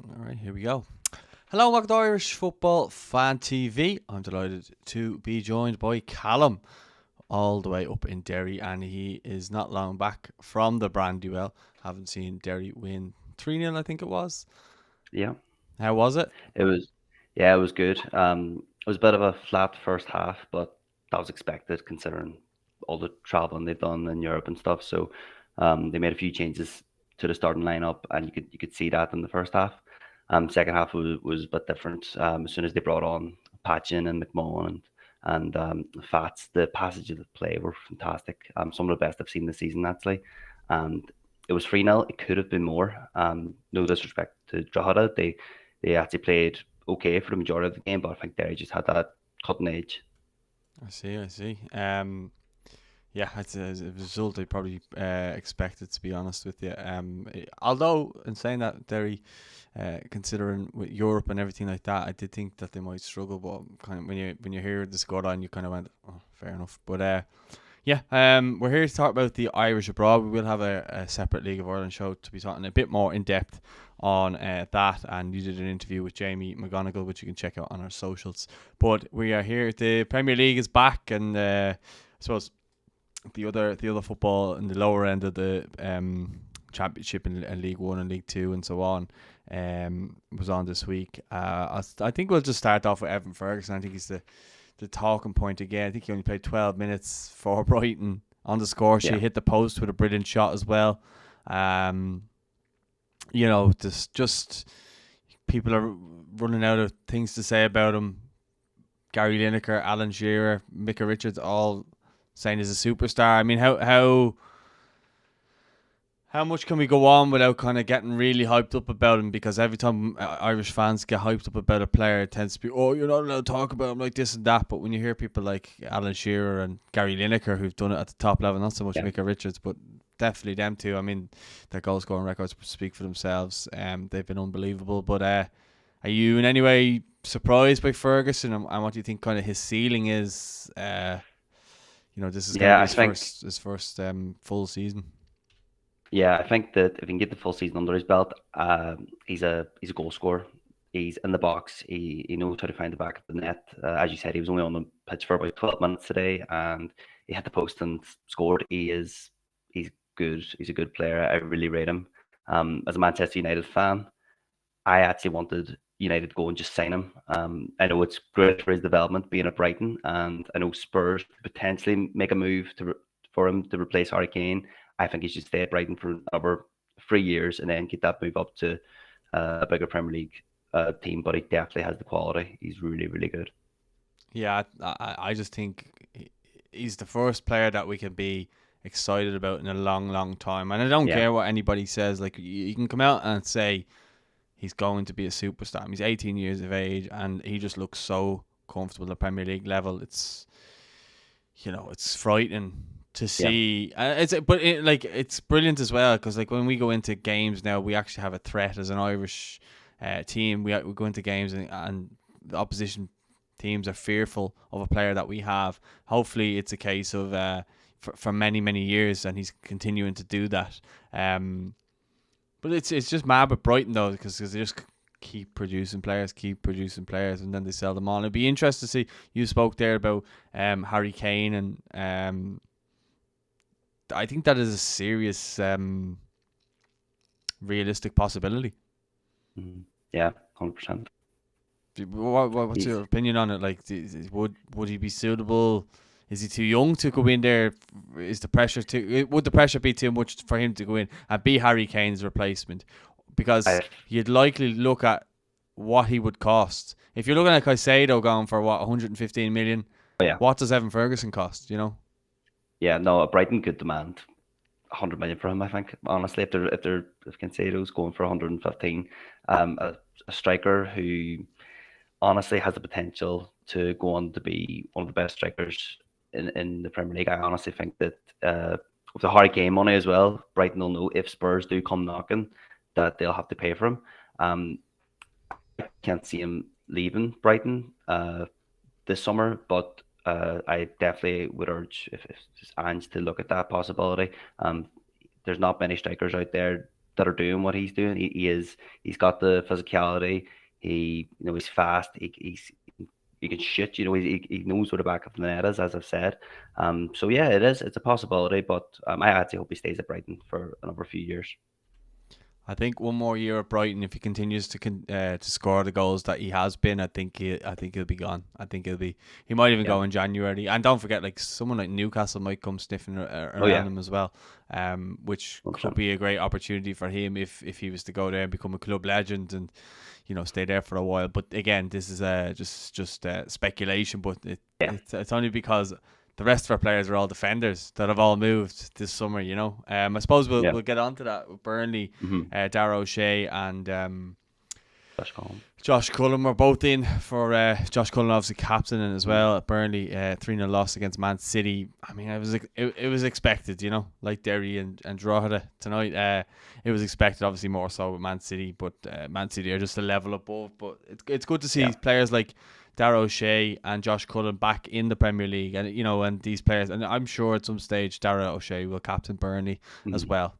All right, here we go. Hello, welcome to Irish Football Fan TV. I'm delighted to be joined by Callum, all the way up in Derry, and he is not long back from the Brandywell. Haven't seen Derry win 3-0, I think it was. Yeah, How was it? it was. Yeah, it was good. It was a bit of a flat first half, but that was expected considering all the traveling they've done in Europe and stuff. So, they made a few changes to the starting lineup, and you could see that in the first half. Second half was a bit different. As soon as they brought on Patchin and McMahon and Fats, the passages of play were fantastic. Some of the best I've seen this season actually, and it was 3-0. It could have been more. No disrespect to Drogheda, they actually played okay for the majority of the game, but I think Derry just had that cutting edge. I see. Yeah, it's a result I probably expected, to be honest with you. Although, in saying that, Derry, considering with Europe and everything like that, I did think that they might struggle. But kind of when you hear the scoreline, you kind of went, "Oh, fair enough." But yeah, we're here to talk about the Irish abroad. We will have a separate League of Ireland show to be talking a bit more in depth on that. And you did an interview with Jamie McGonigal, which you can check out on our socials. But we are here. The Premier League is back, and I suppose the other football in the lower end of the Championship and League One and League Two and so on was on this week. I think we'll just start off with Evan Ferguson. I think he's the talking point again. I think he only played 12 minutes for Brighton on the score sheet. Yeah, Hit the post with a brilliant shot as well. Um, just people are running out of things to say about him. Gary Lineker, Alan Shearer, Micah Richards, all saying he's a superstar. I mean, how much can we go on without kind of getting really hyped up about him? Because every time Irish fans get hyped up about a player, it tends to be, oh, you're not allowed to talk about him like this and that. But when you hear people like Alan Shearer and Gary Lineker who've done it at the top level, not so much yeah. Micah Richards, but definitely them two. I mean, their goal scoring records speak for themselves. They've been unbelievable. But are you in any way surprised by Ferguson, and what do you think kind of his ceiling is? This is going to Yeah, be I think his first full season. yeah, I think that if he can get the full season under his belt, he's a goal scorer. He's in the box. He knows how to find the back of the net. As you said, he was only on the pitch for about 12 minutes today, and he hit the post and scored. He's good. He's a good player. I really rate him. As a Manchester United fan, I actually wanted United to go and just sign him. I know it's great for his development being at Brighton, and I know Spurs could potentially make a move for him to replace Hurricane. I think he should stay at Brighton for another 3 years and then get that move up to a bigger Premier League team. But he definitely has the quality. He's really, really good. Yeah, I just think he's the first player that we can be excited about in a long, long time. And I don't Yeah, care what anybody says. Like, you can come out and say he's going to be a superstar. He's 18 years of age, and he just looks so comfortable at the Premier League level. It's frightening to yeah, see. It's brilliant as well, because like when we go into games now, we actually have a threat as an Irish team. We go into games, and the opposition teams are fearful of a player that we have. Hopefully, it's a case of for many, many years, and he's continuing to do that. But it's just mad with Brighton though, because they just keep producing players, and then they sell them on. It'd be interesting to see. You spoke there about Harry Kane, and I think that is a serious realistic possibility. yeah, 100%. What's He's your opinion on it? Like, would he be suitable? Is he too young to go in there? Would the pressure be too much for him to go in and be Harry Kane's replacement? Because I you'd likely look at what he would cost. If you're looking at Caicedo going for 115 million, oh yeah, what does Evan Ferguson cost? yeah. No, Brighton could demand 100 million for him. I think honestly, if Cancedo's going for 115, a striker who honestly has the potential to go on to be one of the best strikers in the Premier League. I honestly think that with the Hurricane money as well, Brighton will know if Spurs do come knocking that they'll have to pay for him. Um, I can't see him leaving Brighton this summer, but I definitely would urge if it's Ange to look at that possibility. There's not many strikers out there that are doing what he's doing. He's got the physicality. He's fast. He can shoot. He knows where the back of the net is, as I've said. So yeah, it's a possibility, but I actually hope he stays at Brighton for another few years. I think one more year at Brighton, if he continues to score the goals that he has been, I think he'll be gone. I think he might even go in January. And don't forget, like someone like Newcastle might come sniffing around him as well, which 100%. could be a great opportunity for him if he was to go there and become a club legend and stay there for a while. But again, this is just speculation. But it's only because the rest of our players are all defenders that have all moved this summer, I suppose we'll get onto that with Burnley. Darragh O'Shea and Josh Cullen were both in for Josh Cullen, obviously captaining as well at Burnley. 3-0 loss against Man City. I mean, it was expected, like Derry and Drogheda tonight. It was expected, obviously more so with Man City, but Man City are just a level above. But it's good to see players like Darragh O'Shea and Josh Cullen back in the Premier League, and and these players, and I'm sure at some stage Darragh O'Shea will captain Burnley as well.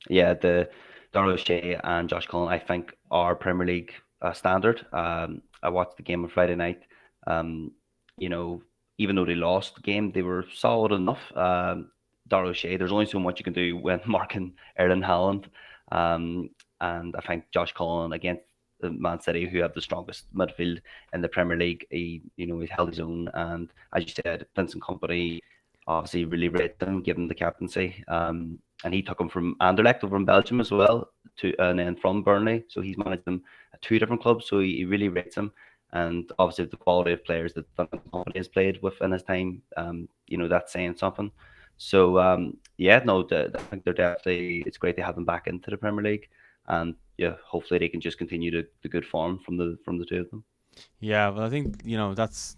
Yeah, the Darragh O'Shea and Josh Cullen, I think, are Premier League standard. I watched the game on Friday night. Even though they lost the game, they were solid enough. Darragh O'Shea, there's only so much you can do when marking Erling Haaland, and I think Josh Cullen against Man City, who have the strongest midfield in the Premier League, he held his own. And as you said, Vincent Kompany obviously really rated him, given the captaincy. And he took him from Anderlecht over in Belgium as well, and then from Burnley. So he's managed them at 2 different clubs. So he really rates him. And obviously the quality of players that Vincent Kompany has played with in his time, that's saying something. So I think they're definitely. It's great to have them back into the Premier League. And hopefully they can just continue the good form from the 2 of them. Yeah, well, I think that's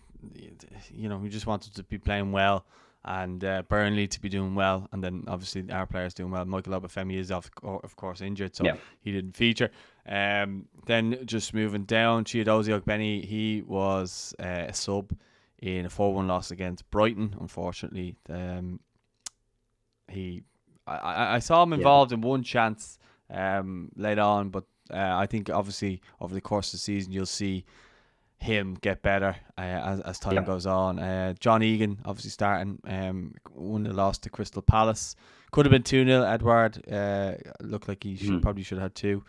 we just wanted to be playing well, and Burnley to be doing well, and then obviously our players doing well. Michael Obafemi is of course injured, so he didn't feature. Then just moving down, Chiedozie Ogbeni, he was a sub in a 4-1 loss against Brighton. Unfortunately, I saw him involved in one chance later on, but I think obviously over the course of the season you'll see him get better as time goes on. John Egan obviously starting, 1-0 loss to Crystal Palace. Could have been 2-0. Edouard looked like he probably should have had 2.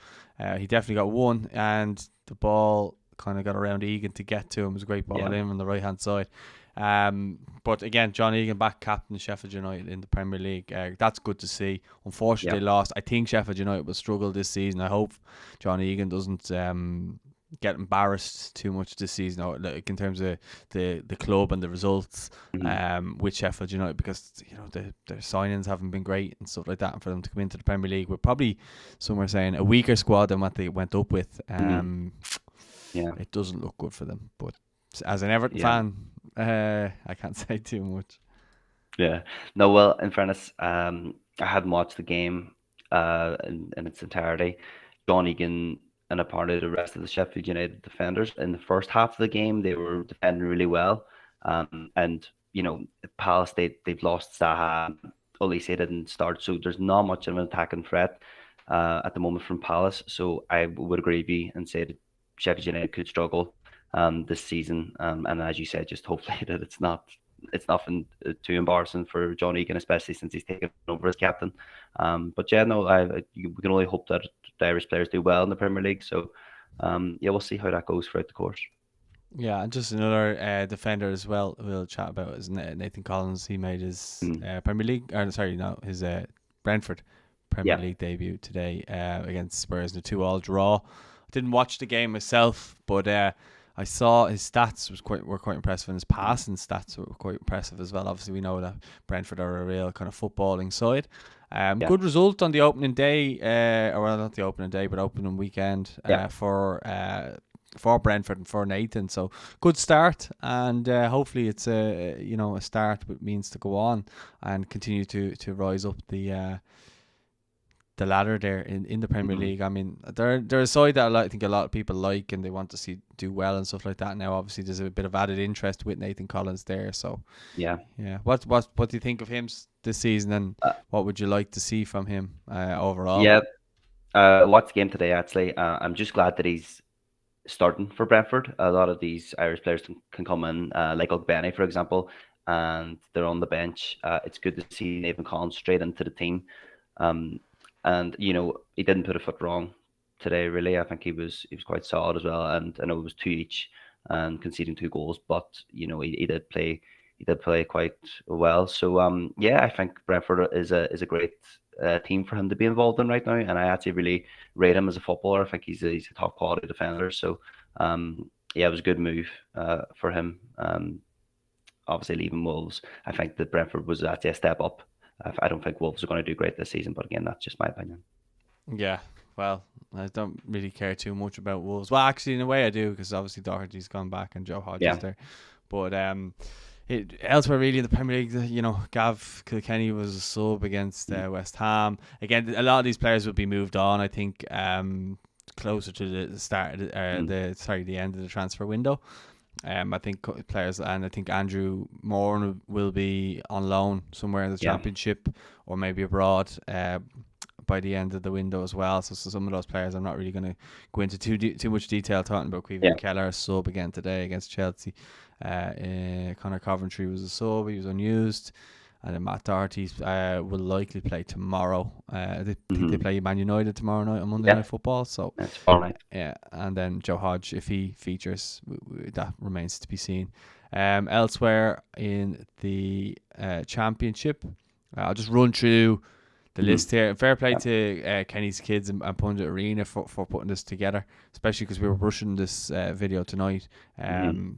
He definitely got 1, and the ball kind of got around Egan to get to him. It was a great ball in on the right hand side. But again, John Egan back captain of Sheffield United in the Premier League. That's good to see. Unfortunately, they lost. I think Sheffield United will struggle this season. I hope John Egan doesn't get embarrassed too much this season, like in terms of the club and the results with Sheffield United, because their signings haven't been great and stuff like that, and for them to come into the Premier League with probably, some are saying, a weaker squad than what they went up with, it doesn't look good for them. But as an Everton fan, I can't say too much. Yeah. No, well, in fairness, I hadn't watched the game in its entirety. John Egan and a part of the rest of the Sheffield United defenders in the first half of the game, they were defending really well. And Palace, they've lost Zaha. Olise didn't start, so there's not much of an attacking threat at the moment from Palace. So I would agree with you and say that Sheffield United could struggle this season. And as you said, just hopefully that it's nothing too embarrassing for John Egan, especially since he's taken over as captain. But we can only hope that the Irish players do well in the Premier League. So we'll see how that goes throughout the course. Yeah, and just another defender as well we'll chat about is Nathan Collins. He made his Premier League, his Brentford Premier League debut today against Spurs in a 2-2 draw. I didn't watch the game myself, but I saw his stats were quite impressive, and his passing stats were quite impressive as well. Obviously, we know that Brentford are a real kind of footballing side. Good result on the opening day, not the opening day, but opening weekend for Brentford and for Nathan. So good start, and hopefully it's a start with means to go on and continue to rise up the ladder there in the Premier League. I mean, they're a side that I think a lot of people like, and they want to see do well and stuff like that. Now, obviously, there's a bit of added interest with Nathan Collins there. So yeah. What do you think of him this season, and Uh, what would you like to see from him overall? yeah, I watched the game today actually. I'm just glad that he's starting for Brentford. A lot of these Irish players can come in, like Ogbene, for example, and they're on the bench. It's good to see Evan Collins straight into the team. Um, and he didn't put a foot wrong today. Really, I think he was quite solid as well. And I know it was two each and conceding two goals, but he did play quite well. So yeah, I think Brentford is a great team for him to be involved in right now, and I actually really rate him as a footballer. I think he's a top quality defender. So yeah, it was a good move for him. Obviously leaving Wolves, I think that Brentford was actually a step up. I don't think Wolves are going to do great this season, but again, that's just my opinion. Yeah, well, I don't really care too much about Wolves. Well, actually, in a way, I do, because obviously Doherty's gone back and Joe Hodge is Yeah. there. But elsewhere, really, in the Premier League, Gav Kilkenny was a sub against West Ham. Again, a lot of these players will be moved on, I think, closer to the start, the end of the transfer window. I think players, and I think Andrew Moore will be on loan somewhere in the Championship or maybe abroad by the end of the window as well. So some of those players, I'm not really going to go into too much detail talking about. Queven Keller, sub again today against Chelsea. Conor Coventry was a sub, he was unused. And then Matt Doherty will likely play tomorrow. I think they play Man United tomorrow night on Monday Night Football. So that's all right. Yeah, and then Joe Hodge, if he features, that remains to be seen. Elsewhere in the Championship, I'll just run through the list here. Fair play to Kenny's kids and Pundit Arena for putting this together, especially because we were rushing this video tonight,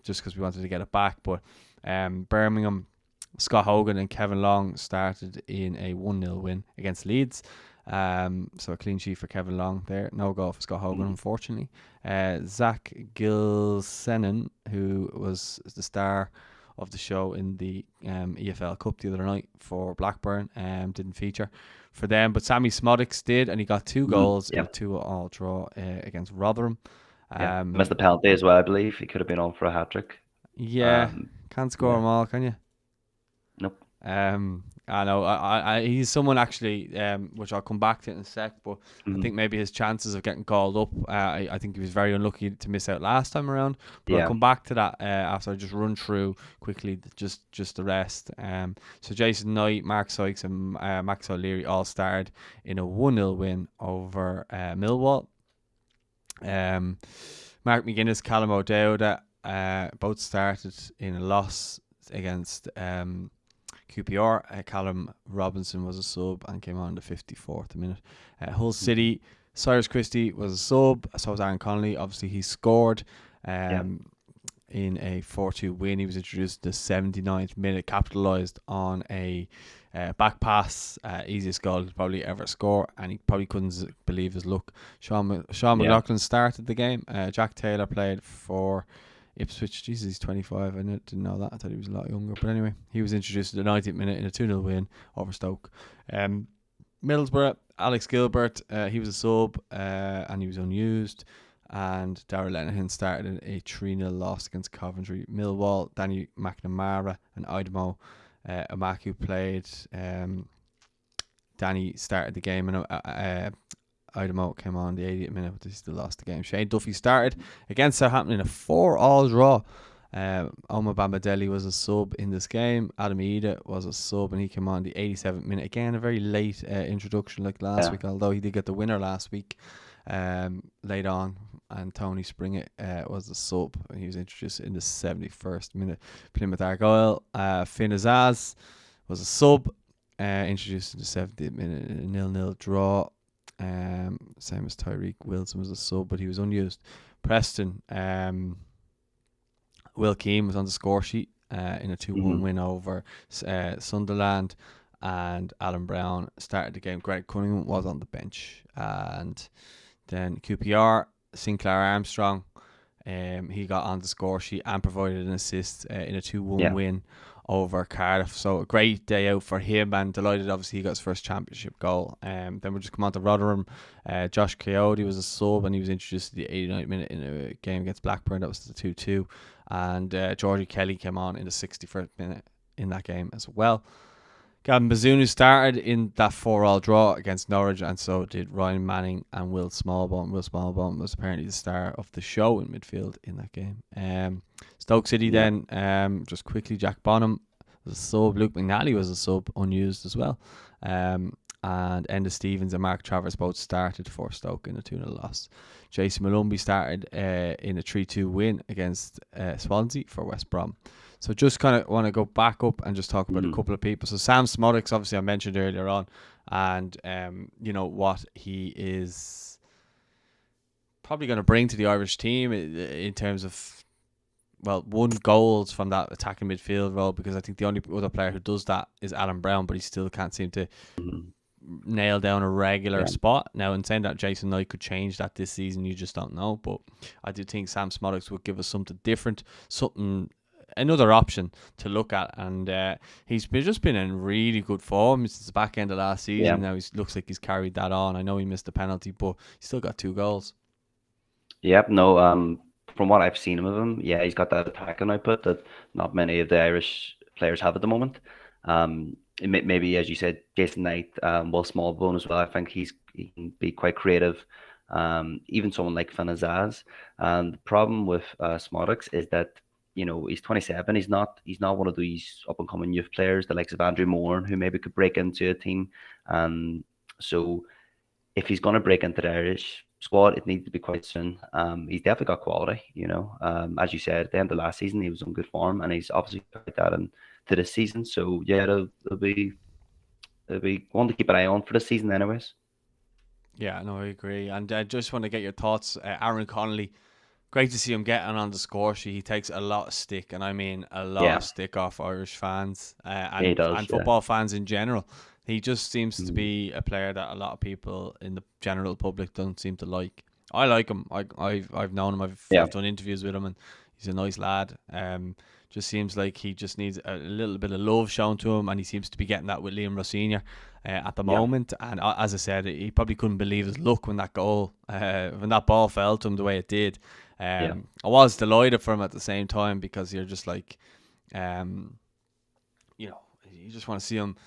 just because we wanted to get it back. But Birmingham, Scott Hogan and Kevin Long started in a 1-0 win against Leeds. So a clean sheet for Kevin Long there. No goal for Scott Hogan, unfortunately. Zach Gilsenan, who was the star of the show in the EFL Cup the other night for Blackburn, didn't feature for them. But Sammy Szmodics did, and he got 2 goals in a 2-2 draw against Rotherham. Missed the penalty as well, I believe. He could have been on for a hat-trick. Yeah, can't score them all, can you? Nope. I know. He's someone actually, which I'll come back to in a sec. But I think maybe his chances of getting called up. I think he was very unlucky to miss out last time around. But I'll come back to that after I just run through quickly just the rest. So Jason Knight, Mark Sykes, and Max O'Leary all started in a 1-0 win over Millwall. Mark McGuinness, Callum O'Dowd, both started in a loss against QPR. Callum Robinson was a sub and came on in the 54th minute. Hull City, Cyrus Christie was a sub, so was Aaron Connolly. Obviously, he scored in a 4-2 win. He was introduced in the 79th minute, capitalised on a back pass, easiest goal he'd probably ever score, and he probably couldn't believe his luck. Sean McLaughlin started the game. Jack Taylor played for Ipswich. Jesus, he's 25. I didn't know that. I thought he was a lot younger. But anyway, he was introduced in the 90th minute in a 2-0 win over Stoke. Middlesbrough, Alex Gilbert, he was a sub and he was unused. And Darragh Lenihan started in a 3-0 loss against Coventry. Millwall, Danny McNamara and Idemo Amaku played. Danny started the game and Idemo came on the 80th minute, but they still lost the game. Shane Duffy started against Southampton in a 4-4 draw. Omar Bambadeli was a sub in this game. Adam Ida was a sub and he came on the 87th minute. Again, a very late introduction like last week, although he did get the winner last week late on. And Tony Springett was a sub. He was introduced in the 71st minute. Plymouth Argyle, Finn Azaz was a sub, introduced in the 70th minute in a 0-0 draw. Same as Tyreek Wilson was a sub, but he was unused. Preston, Will Keane was on the score sheet in a 2-1 win over Sunderland, and Alan Brown started the game. Greg Cunningham was on the bench, and then QPR, Sinclair Armstrong, he got on the score sheet and provided an assist in a 2-1 win over Cardiff. So a great day out for him, and delighted obviously he got his first championship goal. Then we'll just come on to Rotherham. Josh Coyote was a sub and he was introduced to the 89th minute in a game against Blackburn. That was the 2-2, and Georgie Kelly came on in the 61st minute in that game as well. Gavin Bazunu started in that 4-4 draw against Norwich, and so did Ryan Manning and Will Smallbone. Will Smallbone was apparently the star of the show in midfield in that game. Stoke City then, just quickly, Jack Bonham was a sub, Luke McNally was a sub, unused as well. And Enda Stevens and Mark Travers both started for Stoke in a 2-0 loss. Jason Malumbi started in a 3-2 win against Swansea for West Brom. So just kind of want to go back up and just talk about a couple of people. So Sam Szmodics, obviously I mentioned earlier on, and what he is probably going to bring to the Irish team in terms of, well, 1 goals from that attacking midfield role, because I think the only other player who does that is Alan Brown, but he still can't seem to nail down a regular spot. Now, in saying that, Jason Knight could change that this season, you just don't know, but I do think Sam Szmodics would give us something different, another option to look at, and he's just been in really good form since the back end of last season. Now he looks like he's carried that on. I know he missed the penalty, but he's still got 2 goals. Yep, no, from what I've seen of him, he's got that attacking output that not many of the Irish players have at the moment. Maybe, as you said, Jason Knight, Will Smallbone as well. I think he can be quite creative. Even someone like Finn Azaz. The problem with Szmodics is that, he's 27. He's not one of these up and coming youth players, the likes of Andrew Moore, who maybe could break into a team. So if he's going to break into the Irish squad, it needs to be quite soon. He's definitely got quality, as you said, at the end of last season, he was in good form, and he's obviously carried that into this season. So it'll be one to keep an eye on for this season anyways. Yeah, no, I agree. And I just want to get your thoughts. Aaron Connolly, great to see him getting on the score sheet. He takes a lot of stick, and I mean a lot of stick off Irish fans and football fans in general. He just seems to be a player that a lot of people in the general public don't seem to like. I like him. I've known him. I've done interviews with him, and he's a nice lad. Just seems like he just needs a little bit of love shown to him, and he seems to be getting that with Liam Ross Senior at the moment. And as I said, he probably couldn't believe his luck when that ball fell to him the way it did. I was delighted for him at the same time, because you're just like, you just want to see him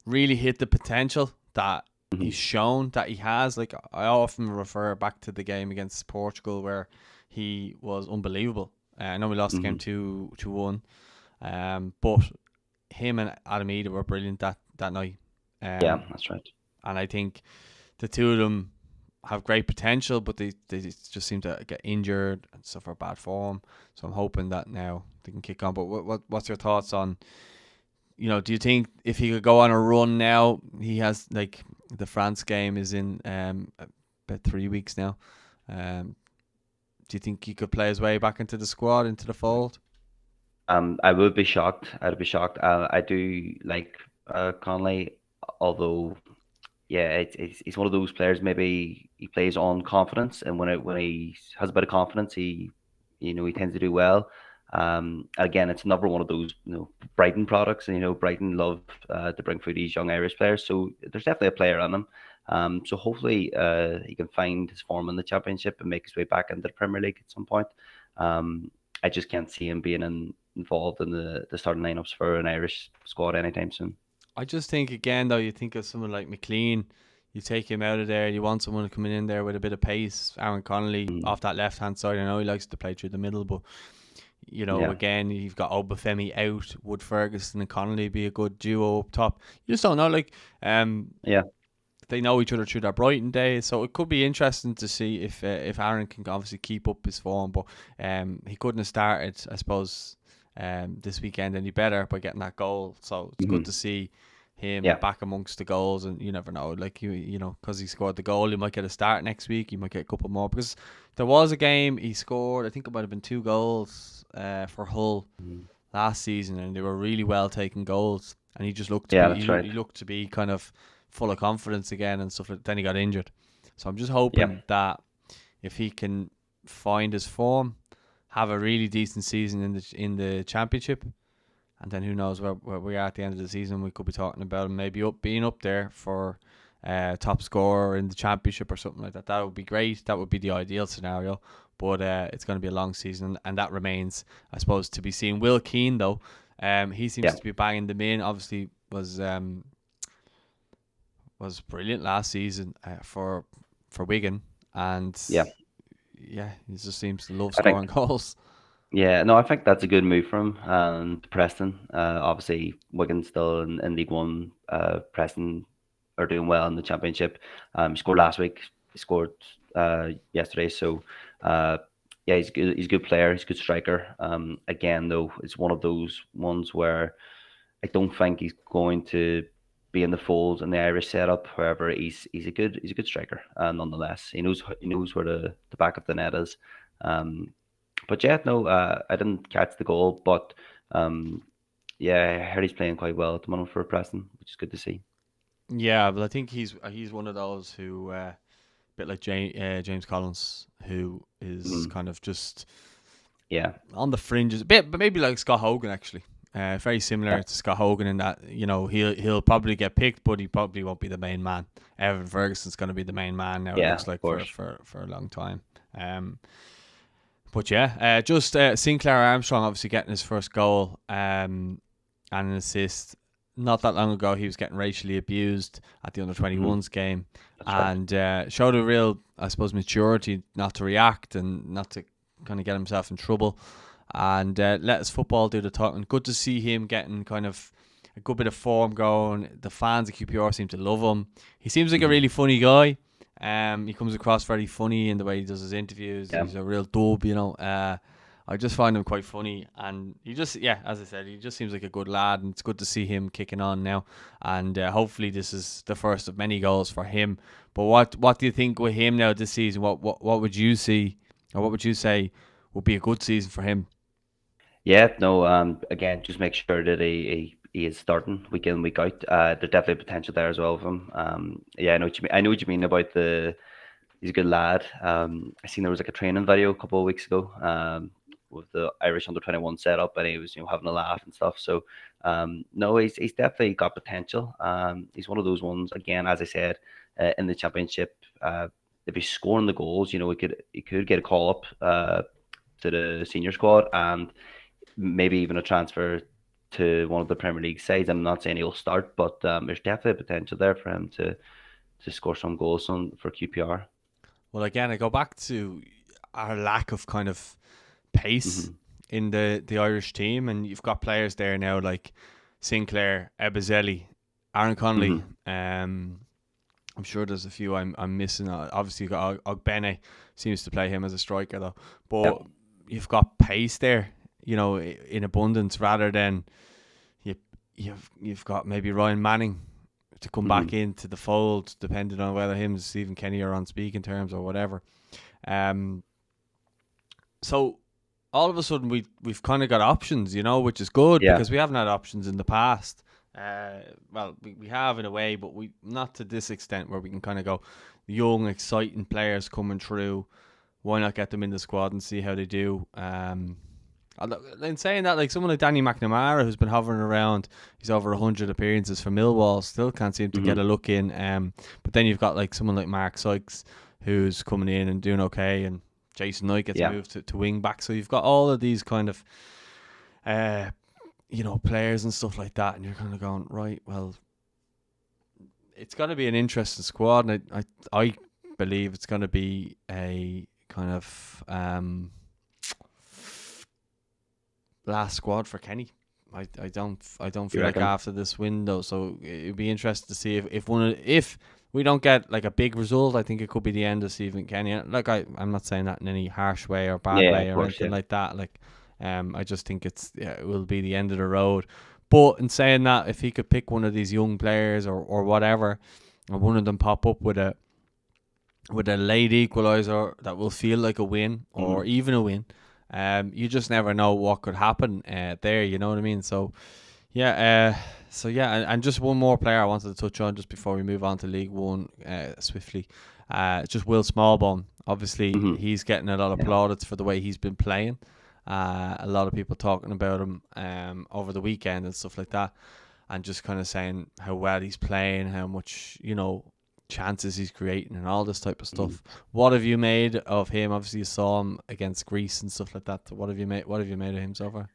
really hit the potential that he's shown that he has. Like, I often refer back to the game against Portugal where he was unbelievable. I know we lost the game 2-1, but him and Adam Ida were brilliant that night. That's right. And I think the two of them have great potential, but they just seem to get injured and suffer bad form. So I'm hoping that now they can kick on. But what's your thoughts on, do you think if he could go on a run now, he has, like, the France game is in about 3 weeks now. Do you think he could play his way back into the squad, into the fold? I would be shocked. I'd be shocked. I do like Connolly, although, he's one of those players. Maybe he plays on confidence, and when he has a bit of confidence, he tends to do well. Again, it's another one of those Brighton products, and Brighton love to bring through these young Irish players. So there's definitely a player on him. So hopefully he can find his form in the Championship and make his way back into the Premier League at some point. I just can't see him being involved in the starting lineups for an Irish squad anytime soon. I just think, again, though, you think of someone like McLean, you take him out of there, you want someone coming in there with a bit of pace. Aaron Connolly off that left-hand side, I know he likes to play through the middle, but, again, you've got Obafemi out, would Ferguson and Connolly be a good duo up top? You just don't know, they know each other through their Brighton days, so it could be interesting to see if Aaron can obviously keep up his form, but he couldn't have started, I suppose, this weekend any better by getting that goal. So it's good to see him back amongst the goals, and you never know, like because he scored the goal, he might get a start next week, he might get a couple more, because there was a game he scored, I think it might have been 2 goals for Hull last season, and they were really well taken goals, and he just looked to he looked to be kind of full of confidence again and stuff. Then he got injured, so I'm just hoping that if he can find his form, have a really decent season in the Championship, and then who knows where we are at the end of the season, we could be talking about him maybe being up there for top scorer in the Championship or something like that. That would be great. That would be the ideal scenario, but it's going to be a long season, and that remains, I suppose, to be seen. Will Keane, though, he seems to be banging them in. Obviously, was brilliant last season for Wigan, and Yeah, yeah, he just seems to love I think. scoring goals. Yeah, no, I think that's a good move from him. And Preston, obviously, Wigan still in League One. Preston are doing well in the Championship. He scored last week. He scored yesterday. So, uh, yeah, he's good. He's a good player. He's a good striker. Again, though, it's one of those ones where I don't think he's going to be in the fold in the Irish setup. However, he's a good striker. Nonetheless, he knows where the back of the net is. Um, but yeah, no, I didn't catch the goal, but yeah, I heard he's playing quite well at the moment for Preston, which is good to see. Yeah, but I think he's one of those who, bit like James Collins, who is Mm, kind of just yeah, on the fringes, a bit, but maybe like Scott Hogan actually. Very yeah, similar to Scott Hogan in that he'll probably get picked, but he probably won't be the main man. Evan Ferguson's going to be the main man now. It yeah, looks of like for course. for a long time. But yeah, just Sinclair Armstrong obviously getting his first goal and an assist. Not that long ago, he was getting racially abused at the under Hmm. 21s game, That's right. and showed a real, I suppose, maturity not to react and not to kind of get himself in trouble, and let his football do the talking. Good to see him getting kind of a good bit of form going. The fans at QPR seem to love him. He seems like a Hmm. really funny guy. He comes across very funny in the way he does his interviews. Yeah. He's a real dub. I just find him quite funny, and he just, yeah, as I said, he just seems like a good lad, and it's good to see him kicking on now. And hopefully, this is the first of many goals for him. But what do you think with him now this season? What would you see, or what would you say would be a good season for him? Yeah, no, again, just make sure that he is starting week in, week out. There's definitely potential there as well of him. Yeah, I know what you mean. I know what you mean about he's a good lad. I seen there was like a training video a couple of weeks ago, with the Irish under 21 setup, and he was having a laugh and stuff. So, no, he's definitely got potential. He's one of those ones again, as I said, in the Championship. If he's scoring the goals, he could get a call up to the senior squad, and maybe even a transfer to one of the Premier League sides. I'm not saying he'll start, but there's definitely a potential there for him to score some goals for QPR. Well, again, I go back to our lack of kind of pace Hmm. in the Irish team, and you've got players there now like Sinclair, Ebazelli, Aaron Connolly. Hmm. I'm sure there's a few I'm missing. Obviously, you've got Ogbene, seems to play him as a striker though, but Yep. you've got pace there, in abundance rather than you you've got maybe Ryan Manning to come back Hmm. into the fold, depending on whether him and Stephen Kenny are on speaking terms or whatever. Um, so all of a sudden we've kind of got options, which is good Yeah. because we haven't had options in the past. Well, we have in a way, but we not to this extent where we can kind of go young, exciting players coming through. Why not get them in the squad and see how they do? In saying that, like someone like Danny McNamara, who's been hovering around, he's over 100 appearances for Millwall, still can't seem to get Hmm. a look in. But then you've got like someone like Mark Sykes, who's coming in and doing okay, and Jason Knight gets Yeah. moved to wing back. So you've got all of these kind of, uh, players and stuff like that, and you're kind of going, right, well, it's going to be an interesting squad, and I believe it's going to be a kind of last squad for Kenny. I don't You feel like reckon? after this window, so it'd be interesting to see if we don't get like a big result. I think it could be the end of Stephen Kenny. Like I'm not saying that in any harsh way or bad Yeah, way of or course. anything Yeah. like that. Like I just think it will be the end of the road. But in saying that, if he could pick one of these young players or whatever, and one of them pop up with a late equaliser that will feel like a win or Hmm. even a win. You just never know what could happen there. You know what I mean? So yeah, and just one more player I wanted to touch on just before we move on to League One swiftly. Just Will Smallbone. Obviously, Hmm. he's getting a lot of Yeah. plaudits for the way he's been playing. A lot of people talking about him over the weekend and stuff like that, and just kind of saying how well he's playing, how much chances he's creating, and all this type of Hmm. stuff. What have you made of him? Obviously, you saw him against Greece and stuff like that. What have you made? What have you made of him so far?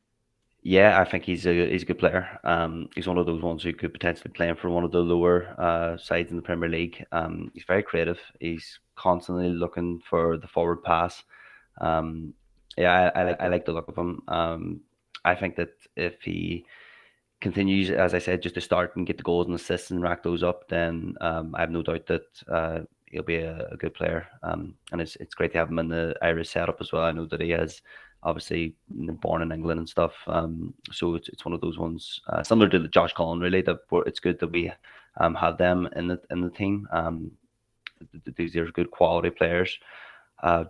Yeah, I think he's a good player. He's one of those ones who could potentially play for one of the lower sides in the Premier League. He's very creative. He's constantly looking for the forward pass. Um, yeah, I like the look of him. I think that if he continues, as I said, just to start and get the goals and assists and rack those up, then I have no doubt that he'll be a good player. And it's great to have him in the Irish setup as well. I know that he has obviously born in England and stuff. So it's one of those ones similar to the Josh Cullen, really. That it's good that we have them in the team. These are good quality players.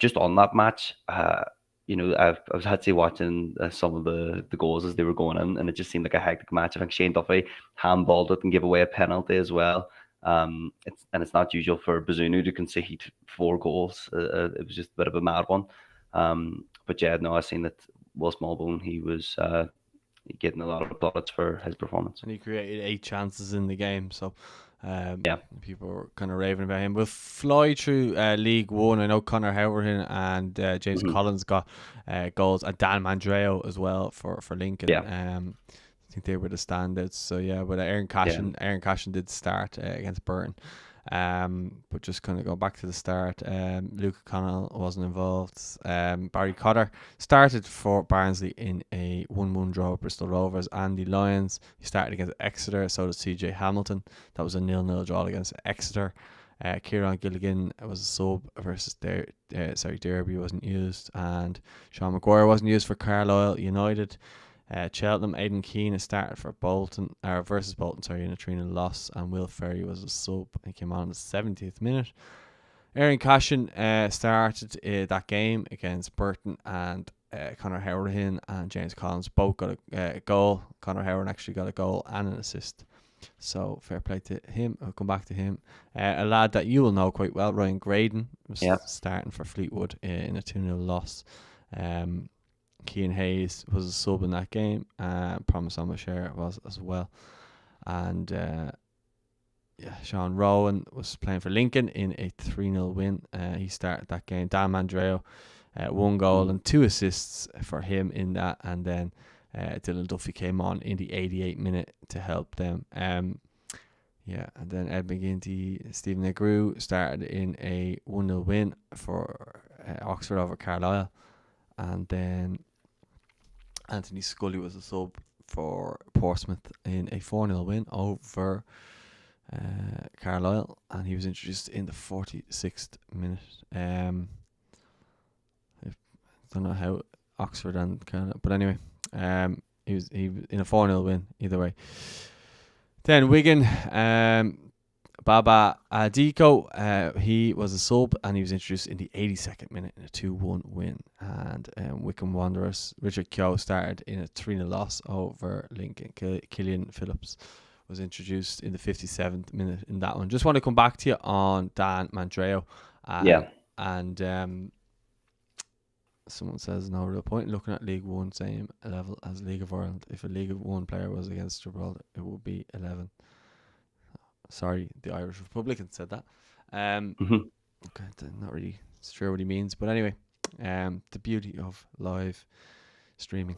Just on that match, I was actually watching some of the goals as they were going in, and it just seemed like a hectic match. I think Shane Duffy handballed it and gave away a penalty as well. It's not usual for Bazunu to concede 4 goals. It was just a bit of a mad one. But yeah, no, I've seen that Will Smallbone, he was getting a lot of plaudits for his performance. And he created 8 chances in the game, so Yeah. people were kind of raving about him. We'll fly through League One. I know Conor Hourihane and James Collins got goals, and Dan Mandroiu as well for Lincoln. Yeah. I think they were the standouts. So yeah, but Aaron Cashin did start against Burton. But just kind of go back to the start. Luke Connell wasn't involved. Barry Cotter started for Barnsley in a 1-1 draw with Bristol Rovers. Andy Lyons, he started against Exeter. So did CJ Hamilton. That was a 0-0 draw against Exeter. Kieran Gilligan was a sub versus Derby wasn't used, and Sean Maguire wasn't used for Carlisle United. Cheltenham, Aidan Keane started for Bolton, versus Bolton, in a 3-0 loss, and Will Ferry was a sub. He came on in the 70th minute. Aaron Cashin started that game against Burton, and Conor Hourihane and James Collins both got a goal. Conor Hourihane actually got a goal and an assist. So fair play to him. I'll come back to him. A lad that you will know quite well, Ryan Graydon, was starting for Fleetwood in a 2-0 loss. Keane Hayes was a sub in that game. Promise on my share was as well. And Sean Rowan was playing for Lincoln in a 3-0 win. He started that game. Dan Mandroiu, 1 goal and 2 assists for him in that. And then Dylan Duffy came on in the 88th minute to help them. And then Ed McGinty, Stephen Negru started in a 1-0 win for Oxford over Carlisle. And then Anthony Scully was a sub for Portsmouth in a 4-0 win over Carlisle, and he was introduced in the 46th minute. I don't know how Oxford and Carlisle, but anyway, he was in a 4-0 win either way. Then Wigan, Baba Adiko, he was a sub, and he was introduced in the 82nd minute in a 2-1 win. And Wycombe Wanderers, Richard Keogh started in a 3-0 loss over Lincoln. Killian Phillips was introduced in the 57th minute in that one. Just want to come back to you on Dan Mandroiu. And someone says no real point in looking at League One same level as League of Ireland. If a League of One player was against Gibraltar, it would be 11. Sorry, the Irish Republican said that. Okay, not really sure what he means, but anyway, the beauty of live streaming.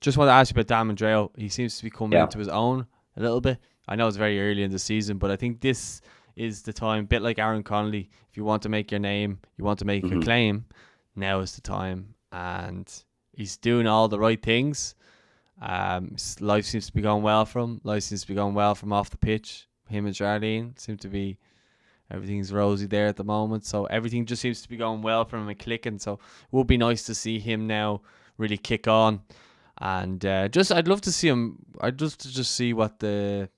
Just want to ask you about Dan Mandroiu. He seems to be coming into his own a little bit. I know it's very early in the season, but I think this is the time, a bit like Aaron Connolly. If you want to make your name, you want to make a claim, now is the time. And he's doing all the right things. Life seems to be going well for him. Life seems to be going well from off the pitch. Him and Charlene seem to be, everything's rosy there at the moment. So everything just seems to be going well for him and clicking. So it would be nice to see him now really kick on. And I'd love to see him. I'd love to just see what the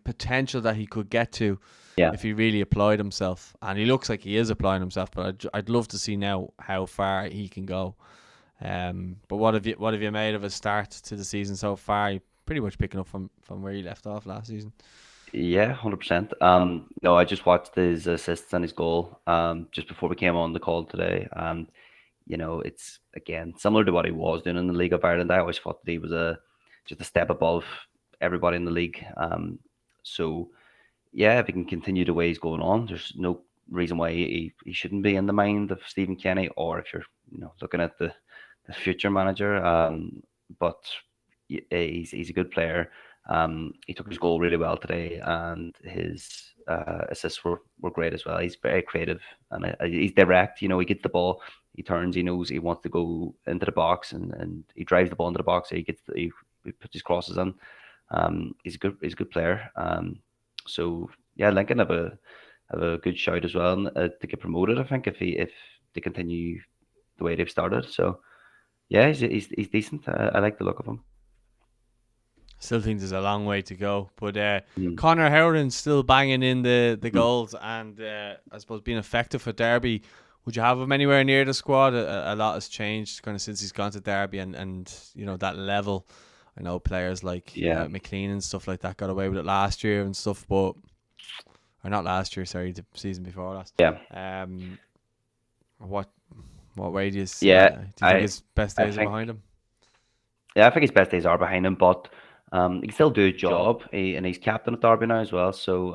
potential that he could get to if he really applied himself. And he looks like he is applying himself. But I'd love to see now how far he can go. But what have you made of his start to the season so far? You're pretty much picking up from where he left off last season. Yeah, 100%. No, I just watched his assists and his goal just before we came on the call today, and it's again similar to what he was doing in the League of Ireland. I always thought that he was just a step above everybody in the league. So yeah, if he can continue the way he's going on, there's no reason why he shouldn't be in the mind of Stephen Kenny. Or if you're looking at the future manager. But he's a good player. He took his goal really well today, and his assists were great as well. He's very creative, and he's direct. He gets the ball, he turns, he knows he wants to go into the box, and he drives the ball into the box. So he puts his crosses in. He's a good player. So yeah, Lincoln have a good shout as well to get promoted. I think if they continue the way they've started. So yeah, he's decent. I like the look of him. Still think there's a long way to go, but Conor Hourihane's still banging in the goals, and I suppose being effective for Derby. Would you have him anywhere near the squad? A lot has changed kind of since he's gone to Derby, and that level. I know players like McLean and stuff like that got away with it last year and stuff, or not last year, sorry, the season before last. Yeah. What way do you see? Do you think his best days are behind him? Yeah, I think his best days are behind him, but he can still do his job, and he's captain at Derby now as well. So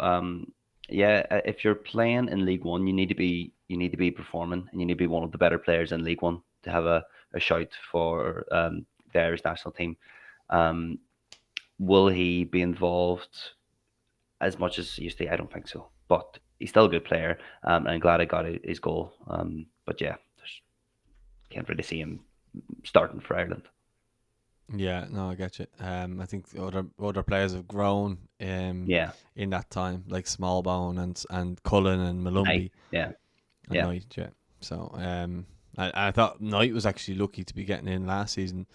if you're playing in League One, you need to be performing, and you need to be one of the better players in League One to have a shout for the Irish national team. Will he be involved as much as he used to? I don't think so, but he's still a good player, and I'm glad I got his goal. But yeah, can't really see him starting for Ireland. Yeah, no, I get you. I think other players have grown in that time, like Smallbone and Cullen and Malumbi. Knight, yeah. So I thought Knight was actually lucky to be getting in last season,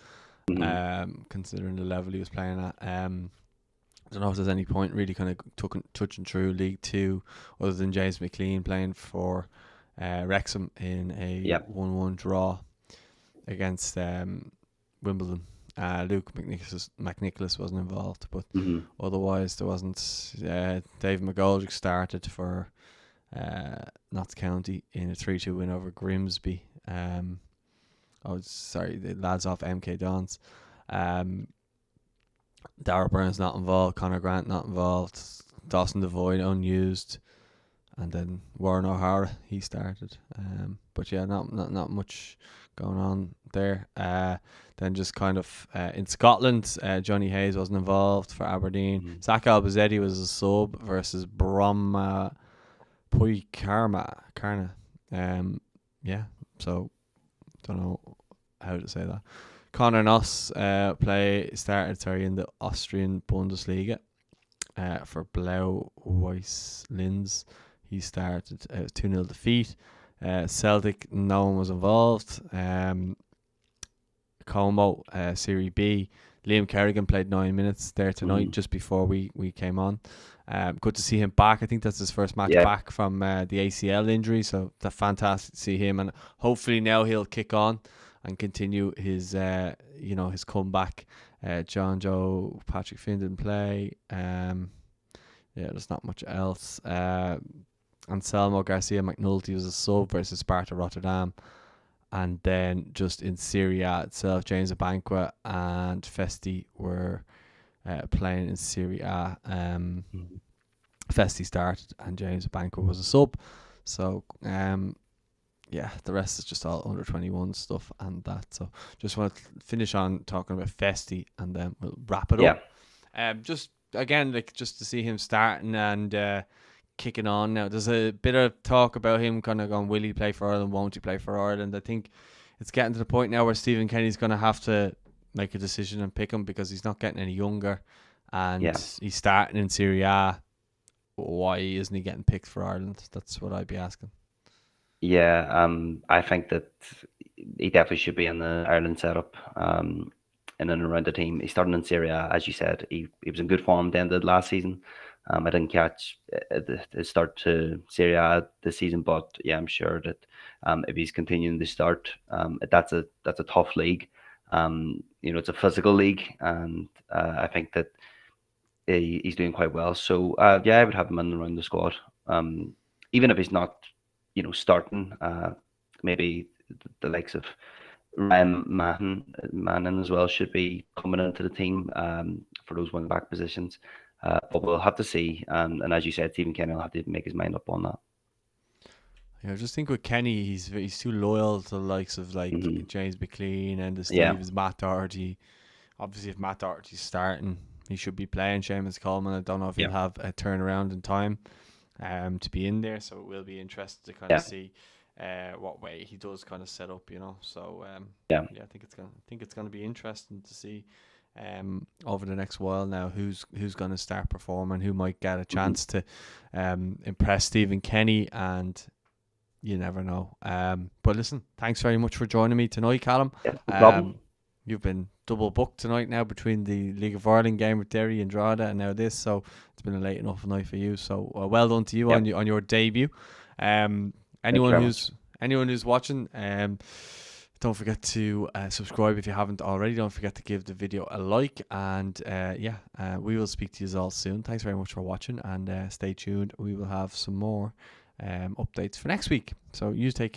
considering the level he was playing at. I don't know if there's any point really kind of touching through League Two other than James McLean playing for Wrexham in a 1-1 draw against Wimbledon. Luke McNicholas wasn't involved, but otherwise there wasn't. Dave McGoldrick started for Notts County in a 3-2 win over Grimsby. The lads off MK Dons. Darragh Burns not involved, Conor Grant not involved, Dawson Devoy unused, and then Warren O'Hara, he started. But yeah, not much going on there. Then just kind of in Scotland, Johnny Hayes wasn't involved for Aberdeen. Zach Albazetti was a sub versus Bromma Karna. So don't know how to say that. Conor Noss started in the Austrian Bundesliga for Blau-Weiß Linz. He started 2-0 defeat. Celtic, no one was involved. Como, Serie B. Liam Kerrigan played 9 minutes there tonight, just before we came on. Good to see him back. I think that's his first match back from the ACL injury, so that's fantastic to see him. And hopefully now he'll kick on and continue his his comeback. John Joe Patrick Finn didn't play. There's not much else. Anselmo Garcia McNulty was a sub versus Sparta Rotterdam. And then just in Serie A itself, James Abanqua and Festi were playing in Serie A. Festi started and James Abanqua was a sub. So the rest is just all under 21 stuff and that. So just want to finish on talking about Festi and then we'll wrap it up. Just again, just to see him starting and kicking on now. There's a bit of talk about him kind of going, will he play for Ireland, won't he play for Ireland? I think it's getting to the point now where Stephen Kenny's going to have to make a decision and pick him because he's not getting any younger and he's starting in Serie A. Why isn't he getting picked for Ireland? That's what I'd be asking. I think that he definitely should be in the Ireland setup in and around the team. He's starting in Serie A, as you said. He was in good form at the end of last season. I didn't catch the start to Serie A this season, but I'm sure that if he's continuing to start, that's a tough league. It's a physical league, and I think that he's doing quite well. So I would have him in and around the squad. Even if he's not, starting, maybe the likes of Ryan Manning as well should be coming into the team for those wing back positions. But we'll have to see. And as you said, Stephen Kenny will have to make his mind up on that. Yeah, I just think with Kenny, he's too loyal to the likes of like Hmm. James McLean and the Yeah, Stevens, Matt Doherty. Obviously, if Matt Doherty's starting, he should be playing. Seamus Coleman, I don't know if he'll yeah, have a turnaround in time to be in there. So it will be interesting to kind of yeah, see what way he does kind of set up, you know. So yeah. yeah, I think it's gonna be interesting to see over the next while now who's gonna start performing, who might get a Hmm. chance to impress Stephen Kenny, and you never know. But listen, thanks very much for joining me tonight, Callum. Yeah, no problem. Um, you've been double booked tonight now between the League of Ireland game with Derry and Drogheda and now this, so it's been a late enough night for you. So well done to you Yeah, on your debut. Um, thank you anyone very much. who's watching, don't forget to subscribe if you haven't already. Don't forget to give the video a like, and we will speak to you all soon. Thanks very much for watching, and stay tuned. We will have some more updates for next week. So you take